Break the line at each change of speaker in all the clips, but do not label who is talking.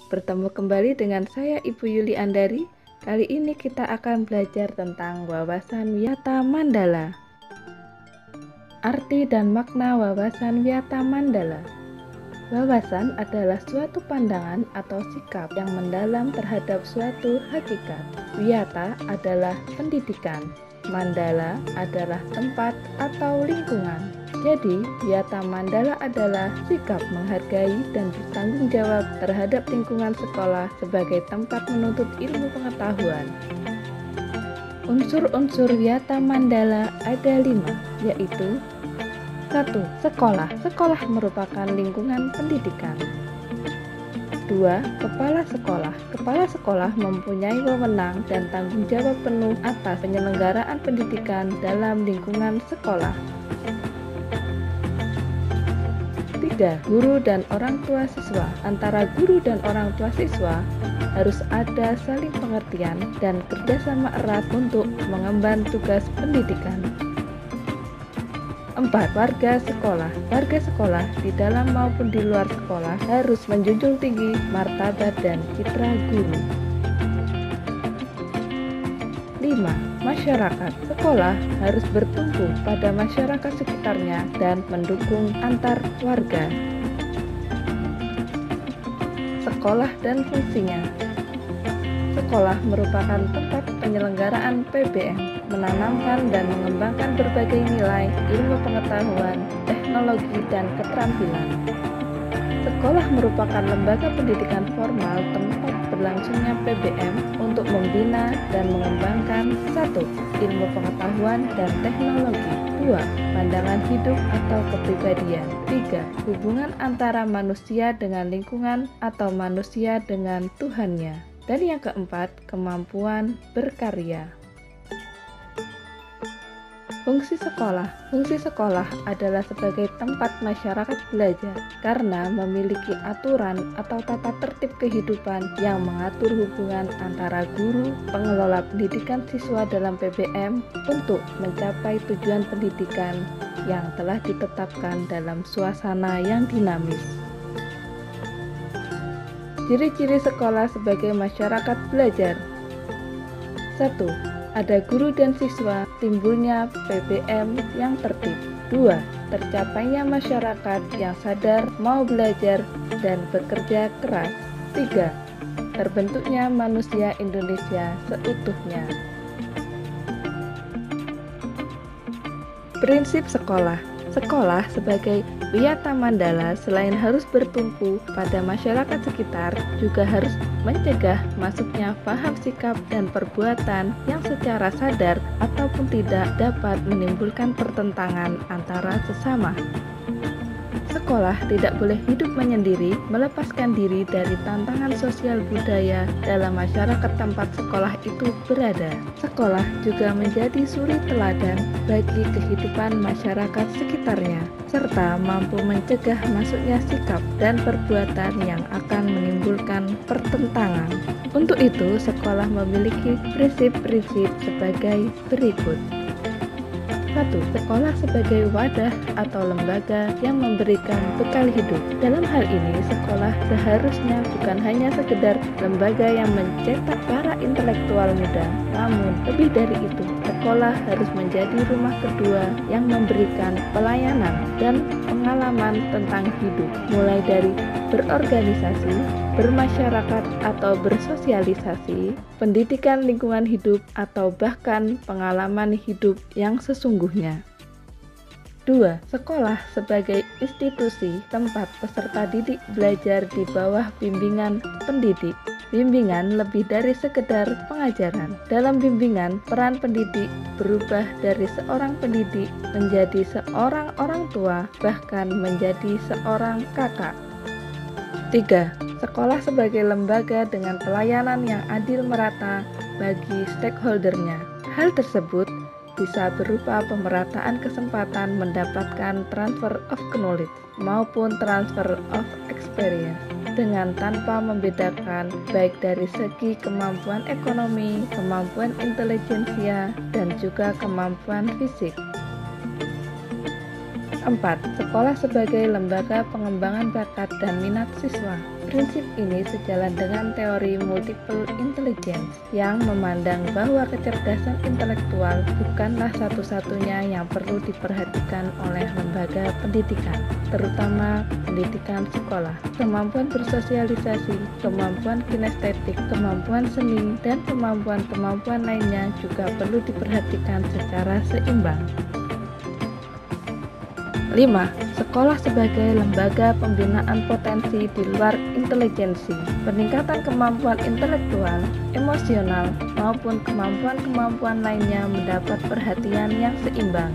Bertemu kembali dengan saya Ibu Yuli Andari. Kali ini kita akan belajar tentang wawasan Wiyata Mandala. Arti dan makna wawasan Wiyata Mandala. Wawasan adalah suatu pandangan atau sikap yang mendalam terhadap suatu hakikat. Wiyata adalah pendidikan. Mandala adalah tempat atau lingkungan. Jadi, Wiyata Mandala adalah sikap menghargai dan bertanggung jawab terhadap lingkungan sekolah sebagai tempat menuntut ilmu pengetahuan. Unsur-unsur Wiyata Mandala ada 5, yaitu 1. Sekolah. Sekolah merupakan lingkungan pendidikan. 2. Kepala sekolah. Kepala sekolah mempunyai wewenang dan tanggung jawab penuh atas penyelenggaraan pendidikan dalam lingkungan sekolah. 3. Guru dan orang tua siswa. Antara guru dan orang tua siswa harus ada saling pengertian dan kerjasama erat untuk mengemban tugas pendidikan. 4. Warga sekolah. Warga sekolah di dalam maupun di luar sekolah harus menjunjung tinggi martabat dan citra guru. 5. Masyarakat. Sekolah harus bertumpu pada masyarakat sekitarnya dan mendukung antar warga. Sekolah dan fungsinya. Sekolah merupakan tempat penyelenggaraan PBM, menanamkan dan mengembangkan berbagai nilai, ilmu pengetahuan, teknologi, dan keterampilan. Sekolah merupakan lembaga pendidikan formal tempat berlangsungnya PBM untuk membina dan mengembangkan 1. Ilmu pengetahuan dan teknologi. 2. Pandangan hidup atau kepribadian. 3. Hubungan antara manusia dengan lingkungan atau manusia dengan Tuhannya. Dan yang keempat, kemampuan berkarya. Fungsi sekolah. Fungsi sekolah adalah sebagai tempat masyarakat belajar karena memiliki aturan atau tata tertib kehidupan yang mengatur hubungan antara guru, pengelola pendidikan siswa dalam PBM untuk mencapai tujuan pendidikan yang telah ditetapkan dalam suasana yang dinamis. Ciri-ciri sekolah sebagai masyarakat belajar. 1. Ada guru dan siswa, timbulnya PBM yang tertib. 2. Tercapainya masyarakat yang sadar mau belajar dan bekerja keras. 3. Terbentuknya manusia Indonesia seutuhnya. Prinsip sekolah. Sekolah sebagai Wiyata Mandala selain harus bertumpu pada masyarakat sekitar, juga harus mencegah masuknya paham sikap dan perbuatan yang secara sadar ataupun tidak dapat menimbulkan pertentangan antara sesama. Sekolah tidak boleh hidup menyendiri, melepaskan diri dari tantangan sosial budaya dalam masyarakat tempat sekolah itu berada. Sekolah juga menjadi suri teladan bagi kehidupan masyarakat sekitarnya, serta mampu mencegah masuknya sikap dan perbuatan yang akan menimbulkan pertentangan. Untuk itu, sekolah memiliki prinsip-prinsip sebagai berikut. 1. Sekolah sebagai wadah atau lembaga yang memberikan bekal hidup. Dalam hal ini, sekolah seharusnya bukan hanya sekedar lembaga yang mencetak para intelektual muda, namun lebih dari itu, sekolah harus menjadi rumah kedua yang memberikan pelayanan dan pengalaman tentang hidup, mulai dari berorganisasi, bermasyarakat atau bersosialisasi, pendidikan lingkungan hidup, atau bahkan pengalaman hidup yang sesungguhnya. 2. Sekolah sebagai institusi tempat peserta didik belajar di bawah bimbingan pendidik. Bimbingan lebih dari sekedar pengajaran. Dalam bimbingan, peran pendidik berubah dari seorang pendidik menjadi seorang orang tua, bahkan menjadi seorang kakak. 3. Sekolah sebagai lembaga dengan pelayanan yang adil merata bagi stakeholdernya. Hal tersebut bisa berupa pemerataan kesempatan mendapatkan transfer of knowledge maupun transfer of experience dengan tanpa membedakan baik dari segi kemampuan ekonomi, kemampuan intelijensia, dan juga kemampuan fisik. 4. Sekolah sebagai lembaga pengembangan bakat dan minat siswa. Prinsip ini sejalan dengan teori multiple intelligence yang memandang bahwa kecerdasan intelektual bukanlah satu-satunya yang perlu diperhatikan oleh lembaga pendidikan, terutama pendidikan sekolah. Kemampuan bersosialisasi, kemampuan kinestetik, kemampuan seni, dan kemampuan-kemampuan lainnya juga perlu diperhatikan secara seimbang. 5. Sekolah sebagai lembaga pembinaan potensi di luar intelijensi. Peningkatan kemampuan intelektual, emosional, maupun kemampuan-kemampuan lainnya mendapat perhatian yang seimbang.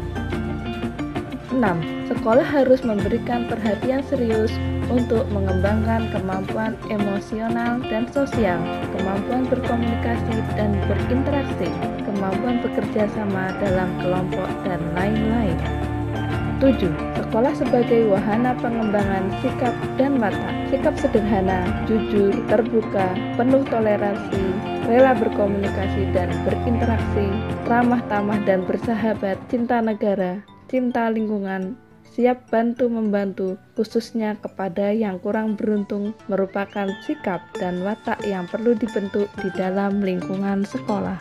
6. Sekolah harus memberikan perhatian serius untuk mengembangkan kemampuan emosional dan sosial, kemampuan berkomunikasi dan berinteraksi, kemampuan bekerja sama dalam kelompok, dan lain-lain. 7. Sekolah sebagai wahana pengembangan sikap dan watak. Sikap sederhana, jujur, terbuka, penuh toleransi, rela berkomunikasi dan berinteraksi, ramah tamah dan bersahabat, cinta negara, cinta lingkungan, siap bantu-membantu, khususnya kepada yang kurang beruntung, merupakan sikap dan watak yang perlu dibentuk di dalam lingkungan sekolah.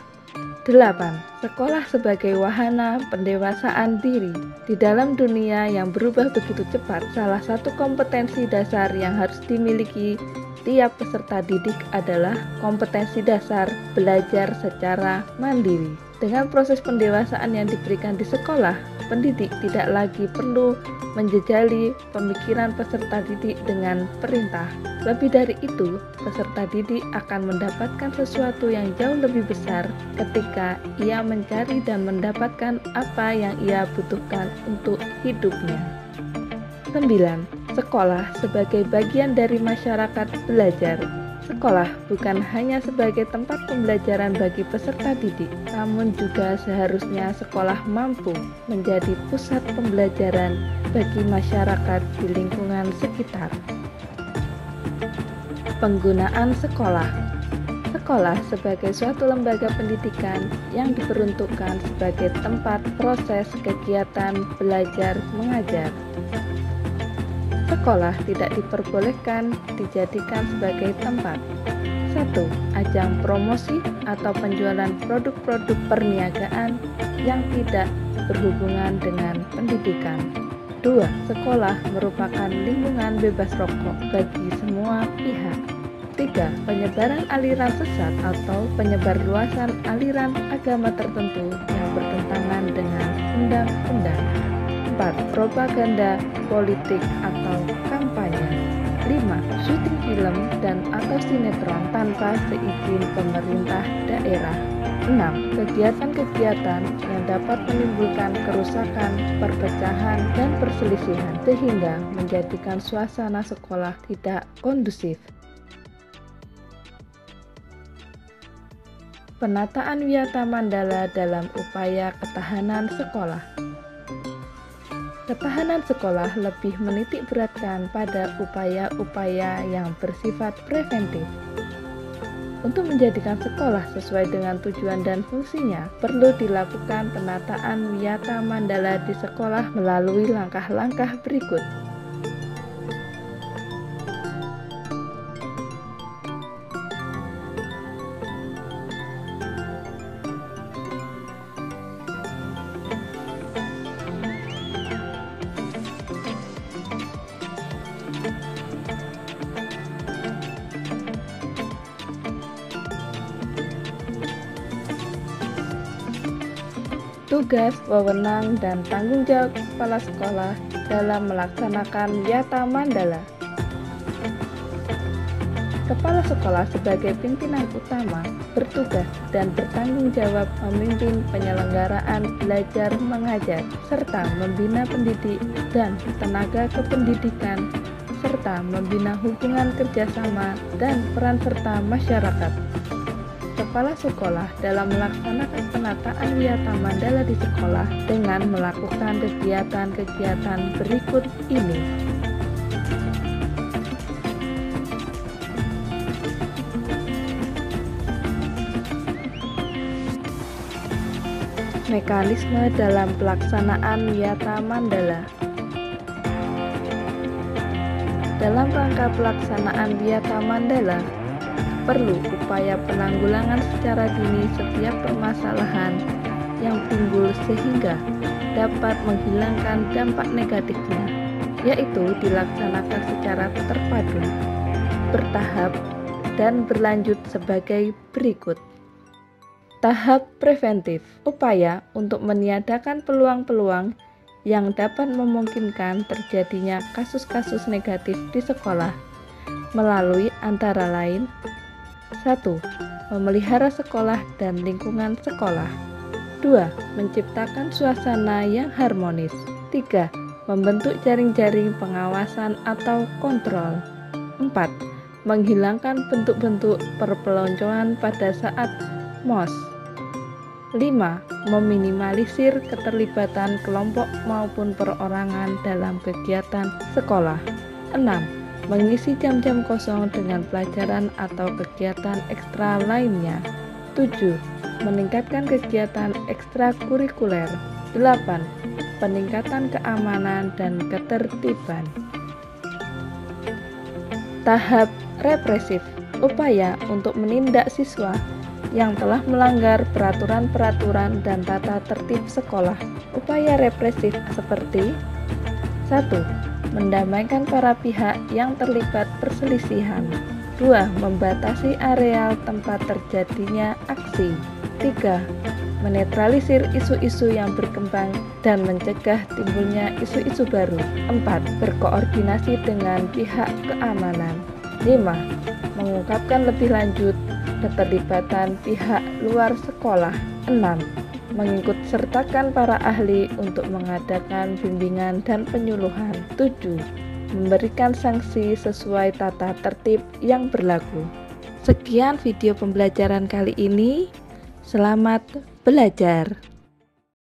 8. Sekolah sebagai wahana pendewasaan diri. Di dalam dunia yang berubah begitu cepat, salah satu kompetensi dasar yang harus dimiliki tiap peserta didik adalah kompetensi dasar belajar secara mandiri. Dengan proses pendewasaan yang diberikan di sekolah, pendidik tidak lagi perlu menjejali pemikiran peserta didik dengan perintah. Lebih dari itu, peserta didik akan mendapatkan sesuatu yang jauh lebih besar ketika ia mencari dan mendapatkan apa yang ia butuhkan untuk hidupnya. 9. Sekolah sebagai bagian dari masyarakat belajar. Sekolah bukan hanya sebagai tempat pembelajaran bagi peserta didik, namun juga seharusnya sekolah mampu menjadi pusat pembelajaran bagi masyarakat di lingkungan sekitar. Penggunaan sekolah. Sekolah sebagai suatu lembaga pendidikan yang diperuntukkan sebagai tempat proses kegiatan belajar mengajar. Sekolah tidak diperbolehkan dijadikan sebagai tempat 1. Ajang promosi atau penjualan produk-produk perniagaan yang tidak berhubungan dengan pendidikan. 2. Sekolah merupakan lingkungan bebas rokok bagi semua pihak. 3. Penyebaran aliran sesat atau penyebarluasan aliran agama tertentu yang bertentangan dengan undang-undang. 4. Propaganda politik atau kampanye. 5. Syuting film dan atau sinetron tanpa seizin pemerintah daerah. 6. Kegiatan-kegiatan yang dapat menimbulkan kerusakan, perpecahan, dan perselisihan sehingga menjadikan suasana sekolah tidak kondusif. Penataan Wiyata Mandala dalam upaya ketahanan sekolah. Ketahanan sekolah lebih menitik beratkan pada upaya-upaya yang bersifat preventif. Untuk menjadikan sekolah sesuai dengan tujuan dan fungsinya, perlu dilakukan penataan Wiyata Mandala di sekolah melalui langkah-langkah berikut. Tugas, wewenang, dan tanggung jawab kepala sekolah dalam melaksanakan Wiyata Mandala. Kepala sekolah sebagai pimpinan utama bertugas dan bertanggung jawab memimpin penyelenggaraan belajar mengajar, serta membina pendidik dan tenaga kependidikan, serta membina hubungan kerjasama dan peran serta masyarakat. Kepala sekolah dalam melaksanakan penataan Wiyata Mandala di sekolah dengan melakukan kegiatan-kegiatan berikut ini. Mekanisme dalam pelaksanaan Wiyata Mandala. Dalam rangka pelaksanaan Wiyata Mandala, perlu upaya penanggulangan secara dini setiap permasalahan yang timbul sehingga dapat menghilangkan dampak negatifnya, yaitu dilaksanakan secara terpadu, bertahap, dan berlanjut sebagai berikut. Tahap preventif, upaya untuk meniadakan peluang-peluang yang dapat memungkinkan terjadinya kasus-kasus negatif di sekolah melalui antara lain 1. Memelihara sekolah dan lingkungan sekolah. 2. Menciptakan suasana yang harmonis. 3. Membentuk jaring-jaring pengawasan atau kontrol. 4. Menghilangkan bentuk-bentuk perpeloncoan pada saat MOS. 5. Meminimalisir keterlibatan kelompok maupun perorangan dalam kegiatan sekolah. 6. Mengisi jam-jam kosong dengan pelajaran atau kegiatan ekstra lainnya. 7. Meningkatkan kegiatan ekstrakurikuler. 8. Peningkatan keamanan dan ketertiban. Tahap represif, upaya untuk menindak siswa yang telah melanggar peraturan-peraturan dan tata tertib sekolah. Upaya represif seperti 1. Mendamaikan para pihak yang terlibat perselisihan. 2. Membatasi areal tempat terjadinya aksi. 3. Menetralisir isu-isu yang berkembang dan mencegah timbulnya isu-isu baru. 4. Berkoordinasi dengan pihak keamanan. 5. Mengungkapkan lebih lanjut keterlibatan pihak luar sekolah. 6. Mengikut sertakan para ahli untuk mengadakan bimbingan dan penyuluhan. 7. Memberikan sanksi sesuai tata tertib yang berlaku. Sekian video pembelajaran kali ini. Selamat belajar.